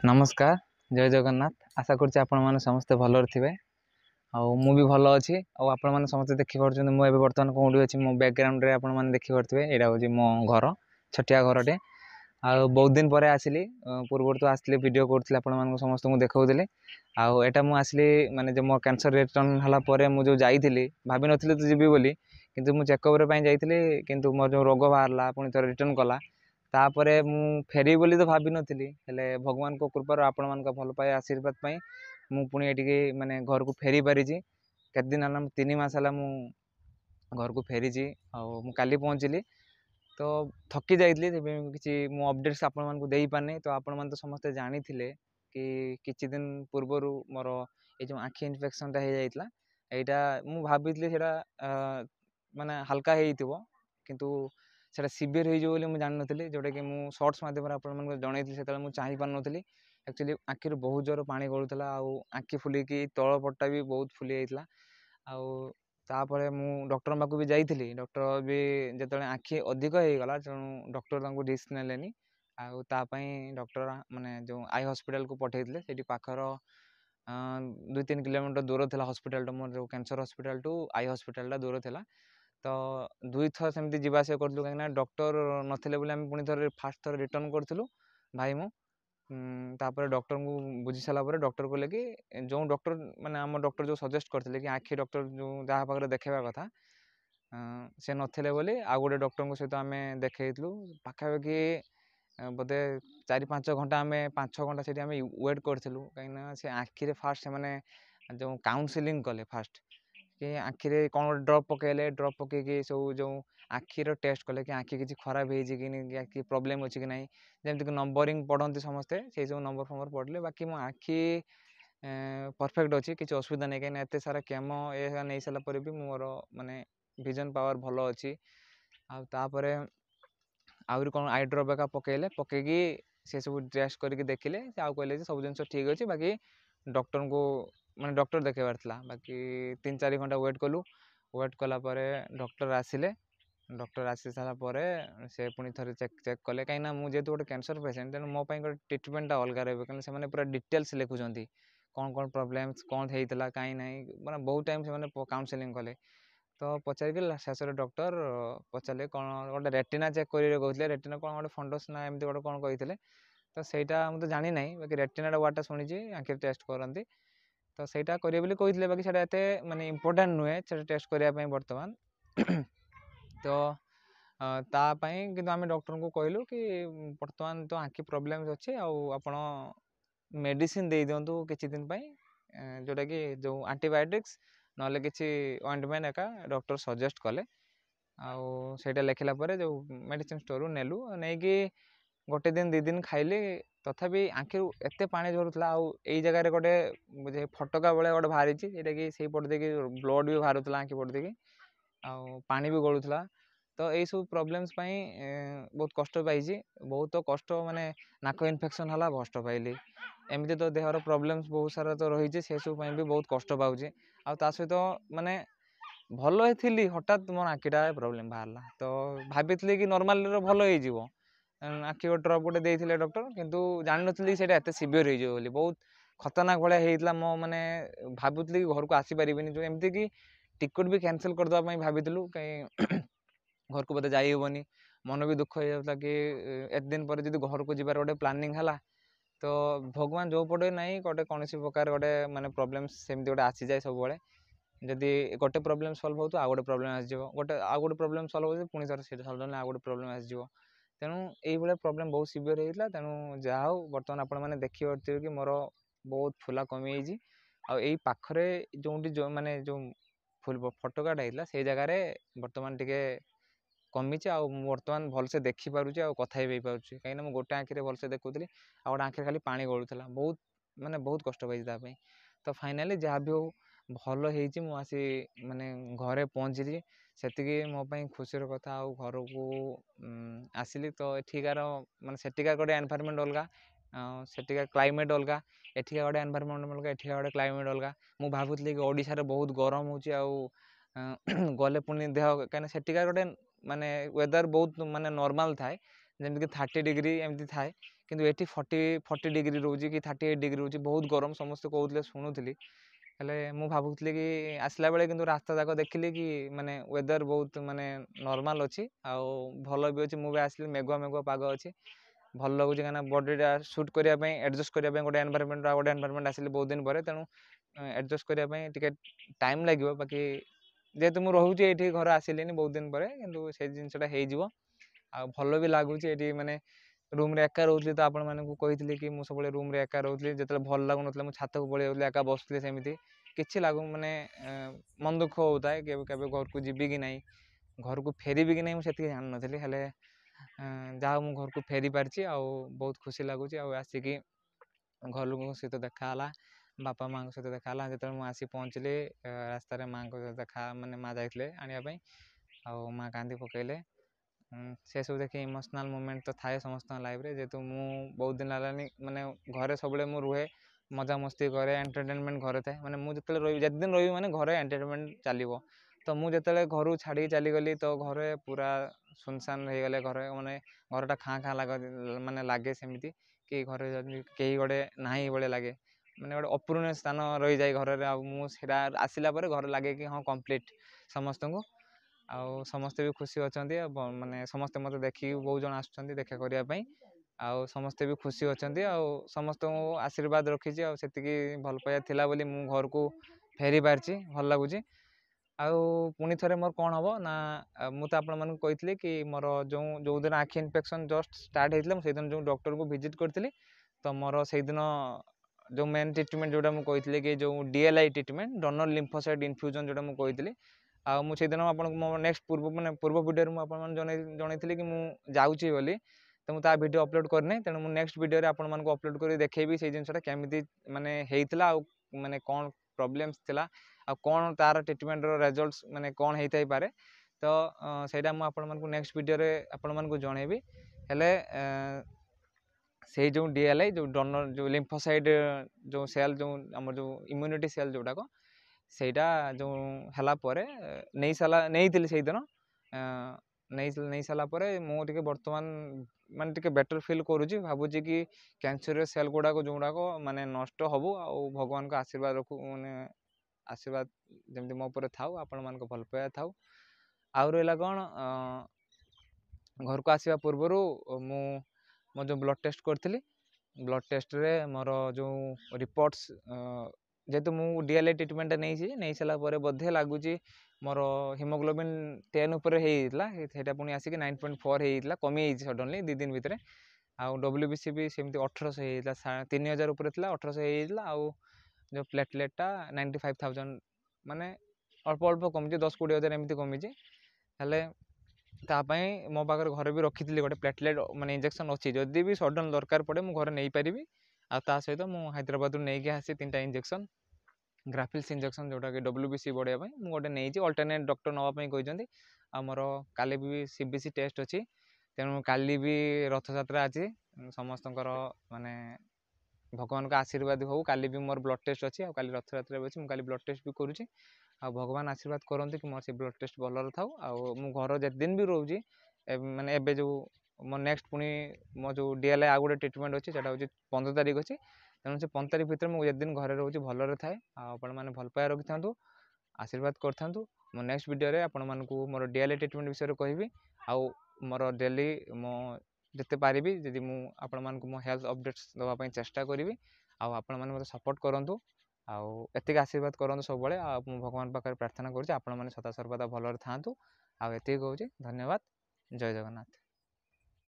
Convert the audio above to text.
नमस्कार जय जगन्नाथ आशा करुच्ची आपण मैंने समस्ते भलर थे मु भी भल अच्छी आपण मैंने समस्ते देखिपे मुझे बर्तमान कौटी अच्छी मो बैकग्राउंड रे आपण मैंने देखिपे यहाँ हूँ मो घर छटिया घरटे आ बहुत दिन पर आसली पूर्व तो आसली वीडियो करुँच आप समस्त को देखा आटा मुझे माने जो मो कैंसर रिटर्न है मुझे जाइली भाभी नी तो जीवी बोली किंतु मु चेकअप जाइली किंतु मोर जो रोग बाहर पुणी थे रिटर्न कला तापरे मु फेरी बोली तो भाभी नथिली हेले भगवान को कृपार आपण मान भल पाए आशीर्वाद पाई मु पुणी एटिके माने घर को फेरी पारी केते दिन है 3 मास है मु घर को फेरी मु काली पहुँचली तो थकी जाइली किसी मु अपडेट्स आपण मान दे पारनी तो आपण मान तो समस्ते जानी कि किछि दिन पूर्वर मोर ये जो आखि इन्फेक्शन हो जाइतला एटा मु भाभी सेटा माने हल्का हेइथिबो किंतु सेटा सिवियर हो मुझे जान नी जोटा कि मुझे सर्ट्स मध्यम जनई से चाह पार नी एक्चुअली आखिर बहुत जोर पानी गलुला आखि फुलिकी तल पट्टा भी बहुत फुली जाता तापर मु डॉक्टर पाक भी जाइली डॉक्टर भी जो आखि अधिक हो गला तेणु डॉक्टर रिस्क नेलेनी आपाई डॉक्टर माने जो आई हॉस्पिटल को पठेइले सेठी पाखर 2-3 किलोमीटर दूर था हॉस्पिटल मोर जो cancer hospital to eye hospital दूर था तो दुई थर सेमती जावास करूँ कहीं डॉक्टर नथिले बोली आम पुणी थर फास्ट थर रिटर्न करूँ भाई मु तापर डॉक्टर को बुझी सारापर डॉक्टर कहले कि जो डॉक्टर माने आम डॉक्टर जो सजेस्ट करते कि आखि डॉक्टर जो जहाँ पाखे देखा कथा से नथिले बोली आ गोटे डॉक्टर सहित आम देखलु पाखापाखि बोधे 4-5 घंटा आम 5-6 घंटा से वेट करूँ कहीं से आखिरे फास्ट से जो काउनसिलिंग कले फास्ट कि आखिरे कौन गोटे ड्रप पकेले ड्रप पकईकि सब जो आखिर टेस्ट कले कि आखि किसी खराब हो प्रोब्लेम अच्छी कि ना जमीक नंबरिंग पढ़ती समस्ते से सब नंबर फंबर पढ़ले बाकी मो आखि परफेक्ट अच्छी किसी असुविधा नहीं कहीं एत सारा केमो ये नहीं सारापर भी मोर माने विजन पावर भल अच्छी आउे आहरी कौन आई ड्रप एका पकेले पकईकि से सब टेस्ट करके देखिले आउ कहले सब जिन ठीक अच्छे बाकी डॉक्टर को मैंने डॉक्टर देखेबार था बाकी 3-4 घंटा वेट कलु वेट कलापर डॉक्टर आसिले डॉक्टर आसी सारापर से पुणी थे चेक कले कहीं मुझे गोटे कैंसर पेसेंट तेणु मो गोटे ट्रिटमेंटा अलग रही कहीं पूरा डिटेल्स लिखुंट कौन कौन प्रोब्लेम्स कौन होता कहीं ना मैं बहुत टाइम से काउनसिलिंग कले तो पचार शेष डॉक्टर पचारे कौन गोटे रेटिना चेक करेंगे कहते रेटिना कौन गोटे फंडस ना एमती गोटे कौन कहते तो सहीटा मुझे जानी ना बाकी रेटिना वार्डटा शुणी आखिर टेस्ट करती तो सहीटा करेंगे कहते बाकी से माने इम्पोर्टाट नुहे से टेस्ट करने बर्तमान तो तापाई कि आम डॉक्टर को कहलु कि बर्तमान तो आखि प्रोब्लेम अच्छे आपण मेडिसिन दे दिंतु किसी दिन जोटा कि जो एंटीबायोटिक्स ना कि ऑइंटमेंट एका डॉक्टर सजेस्ट कले आईटा लिखला जो मेडिसिन स्टोर नेलु नहीं कि गोटे दिन 2 दिन खाइली तथापि आखिर एत पा झरुला आई जगह गोटे फटका भाया गोटे बाहरी यहाँ कि से पट देखिए ब्लड भी बाहर आखि पट देखिए पानी भी गलुला तो यही सब प्रोब्लेम्स बहुत कष्ट पाई बहुत कष्ट माने नाक इन्फेक्शन है कष्ट पाइली एमती तो देहर प्रोब्लेम्स बहुत सारा तो रही से सब भी बहुत कष्ट पाऊँ आ सहित माने भल थी हठात मोर आखिटा प्रोब्लेम बाहर तो भाभी कि नॉर्मल भल हो आखि गोटे ड्रप गोटे देते डॉक्टर किंतु जान नी से सिवियर हो बहुत खतरनाक भाया होता मो मैंने भावुली कि घर को आसीपारे जो एमती कि टिकट भी कैंसल करदेवाई भावुँ कहीं घर को बोधे जाइबनी मन भी दुख हो जाता कि एत दिन पर जो घर को जबार गोटे प्लानिंग है तो भगवान जो पटे ना गोटे कौन प्रकार गोटे माने प्रोब्लेम सेमती गोटे आसी जाए सब जदि गोटे प्रोब्लेम सल्व हो तो आ गोटे प्रोब्लेम आसो गोटे आ गोटे प्रोब्लेम सल्व हो पुणी सर से सल्व आ गोटे प्रोब्लेम आसो तेणु ये प्रोब्लेम बहुत सिवियर होता तेणु जहाँ हो बर्तमान आपण मैंने देखिए कि मोर बहुत फुला कमी आई पाखरे जो माने जो फुल फटकाटा होता से जगार बर्तमान टिके कमी बर्तमान भलसे देखिपुचे आ कथा भी पार्टी कहीं गोटे आखिरे भलसे देखुली आ गोटे आखिरे खाली पानी गलुला बहुत माने बहुत कष्ट पाई तो फाइनाली जहाँ भी हो भल हो आसी माने घरे पहुँची से मो खुशीर कथा घर को आसिली तो एठिकार माने सेठिकार गोटे एनवायरनमेंट अलग सेठिकार क्लाइमेट अलग एठिका गोटे एनवायरनमेंट अलग एठिका गोटे क्लाइमेट अलग मु भावुली कि ओडिशा बहुत गरम हो गले पुणी देह कहीं सेठिकार गोटे माने वेदर बहुत माने नॉर्मल थाए जमीक 30 डिग्री एमती थाए କିନ୍ତୁ ଏଠି 40 डिग्री रोचे कि 38 डिग्री रोचे बहुत गरम समस्त कहते शुणुली हेले मु भावुली कि आसला बेले कि रास्ता जाक देखिली कि माने वेदर बहुत माने नॉर्मल अच्छी आउ भल भी अच्छी मुझे आसली मेघुआ मेघुआ पाग अच्छी भल लगुच कहीं बडीटा सुट करने एडजस्ट करने गोटे एनवायरनमेंट गोटे एनवायरनमेंट आसिले बहुत दिन पर तेणु एडजस्ट करने टाइम लगे बाकी जेहेतु मुझे रोचे ये घर आसिली बहुत दिन पर कि से जिनसा हो भल भी लगुच ये माने रूम रे एका रोली तो आपण मानक कही कि मुझे सब रूम रे एका रोली जो भल लगुन मुझे छात को पड़े जाऊँ एका बसुली सेमती किसी लगू माने मन दुख होता है के घर को जीवी कि ना घर को फेरी कि ना मुझे जान नी हेले जहाँ मुझे घर को फेरी पार्ची बहुत खुशी लगुच आसिक घर लोक सहित देखाला बापा माँ सहित देखाला जो मुझे आसी पहुँचली रास्तार माँ को देखा माने माँ जाते आने माँ कांदी पकेले से सब देखिए इमोशनल मोमेंट तो थाए समस्त लाइफ रे जेहेतु मु बहुत दिन लानी माने घरे सब मु रुहे मजा मस्ती करे एंटरटेनमेंट घरे थाए माने मुझे रही जिते दिन रही माने घरे एंटरटेनमेंट चलो तो मुझे घर छाड़ी चलीगली तो घरे पूरा सुनसान हो गले घरे माने घरटा खाँ खाँ माने लगे सेमती कि घरे कहीं गोटे ना भाई लगे माने गोटे अपूर्ण स्थान रही जाए घर मुझे आसला घर लगे कि हाँ कंप्लीट समस्त को आउ समस्ते भी खुशी अच्छा माने समस्ते मत देखी बहुत जन आसुँच देखा करने आउ समस्ते भी खुशी अच्छा समस्त आशीर्वाद रखी से भल पाइबा थिला बोली मु घर को फेरी पारची भल लगुच आउ पुणी थे मोर कौन हम ना मुझे आपण मानक कही कि मोर जो दिन आखि इन्फेक्शन जस्ट स्टार्ट होता है दिन जो डॉक्टर को विजिट करी तो मोर से दिन जो मेन ट्रिटमेंट जोटा मुझे कि जो DLI treatment donor lymphocyte infusion जोटा मुझे मुझे दिन आप नेक्स्ट पूर्व मैंने पूर्व वीडियो में जनई कि मुझे जाऊँगी बोली तो मुझे भिड अपलोड करनी तेणु मुझे नेक्स्ट वीडियो आपको अपलोड कर देखेबी से जिनसा केमी माने होता माने कौन प्रोब्लेम्स थिला आ कौन तार ट्रिटमेंट रिजल्ट्स माने कौन होता ही पारे तो सेटा मुझे आपको नेक्स्ट वीडियो आपको जनइबी हेले से जो DLI जो डोनर जो लिम्फोसाइट जो सेल जो आम जो इम्यूनिटी सेल जोटाक सेटा जो है नहीं सारा नहीं से दिन नहीं सारा मुझे बर्तमान माने बेटर फिल करुँच भावुँ कि कैंसर सेल गुड़ाक जो गुड़ाक माने नष्ट हबू आ भगवान का आशीर्वाद रखू माने आशीर्वाद जमी मो पर थाउ आपण मान भल पाइबा थाउ आउ रहा कौन घर को आसवा पूर्वर मो जो ब्लड टेस्ट करी ब्लड टेस्ट रे मोर जो रिपोर्ट्स जेहेतु मु DLI ट्रिटमेंट नहीं सारापर बोधे लगुच मोर हिमोग्लोबिन 10 उपर होता पुणी आसिक 9.4 होता कमी सडनली 2 दिन भितर आउ WBC भी सेमती 1800 होता 3000 उपर 1800 होता आउ जो प्लेटलेटा 95,000 माने अल्प अल्प कमी 10-20 हज़ार एमती कमी हेले तापाई मो पाखे घर भी रखी गोटे प्लेटलेट माने इंजेक्शन अच्छी जदि भी सडन दरकार पड़े मुझे घर नहीं पारि आ सहित मुझे हैदराबाद नहीं आसी 3टा इंजेक्शन ग्राफिल्स इंजेक्शन जोटा कि WBC बढ़ाई मुझे गोटे नहीं अल्टरनेट डॉक्टर नापी कहते आमर काली भी CBC टेस्ट अच्छी तेणु काली भी रथ यात्रा अच्छी समस्त माने भगवान का आशीर्वाद हो काली भी मोर ब्लड टेस्ट अच्छी आ काली रथ यात्रा अच्छी मुझे ब्लड टेस्ट भी करुँची आ भगवान आशीर्वाद करते कि मोर से ब्लड टेस्ट भल था मु घर जिते दिन भी रोचे माने एबे जो मो नेक्स्ट पुणी मो जो DLI आ गोटे ट्रिटमेंट अच्छी से 15 तारीख अच्छी तेणु से 15 तारीख भितर मुझे दिन घर रोचे भलरे थाए आपण मैंने भल पाया रखि था आशीर्वाद कर मो नेक्स्ट वीडियो आपण मानक मोर DLI ट्रिटमेंट विषय कहि आउ मोर डेली मो जिते पारि जी आपण मानक मो हेल्थ अपडेट्स देवाई चेष्टा करी आपण मैंने मत सपोर्ट करूँ आती आशीर्वाद करूँ सब भगवान पाखे प्रार्थना करुँच आपण मैंने सदा सर्वदा भलरे था एति कहूँ धन्यवाद जय जगन्नाथ।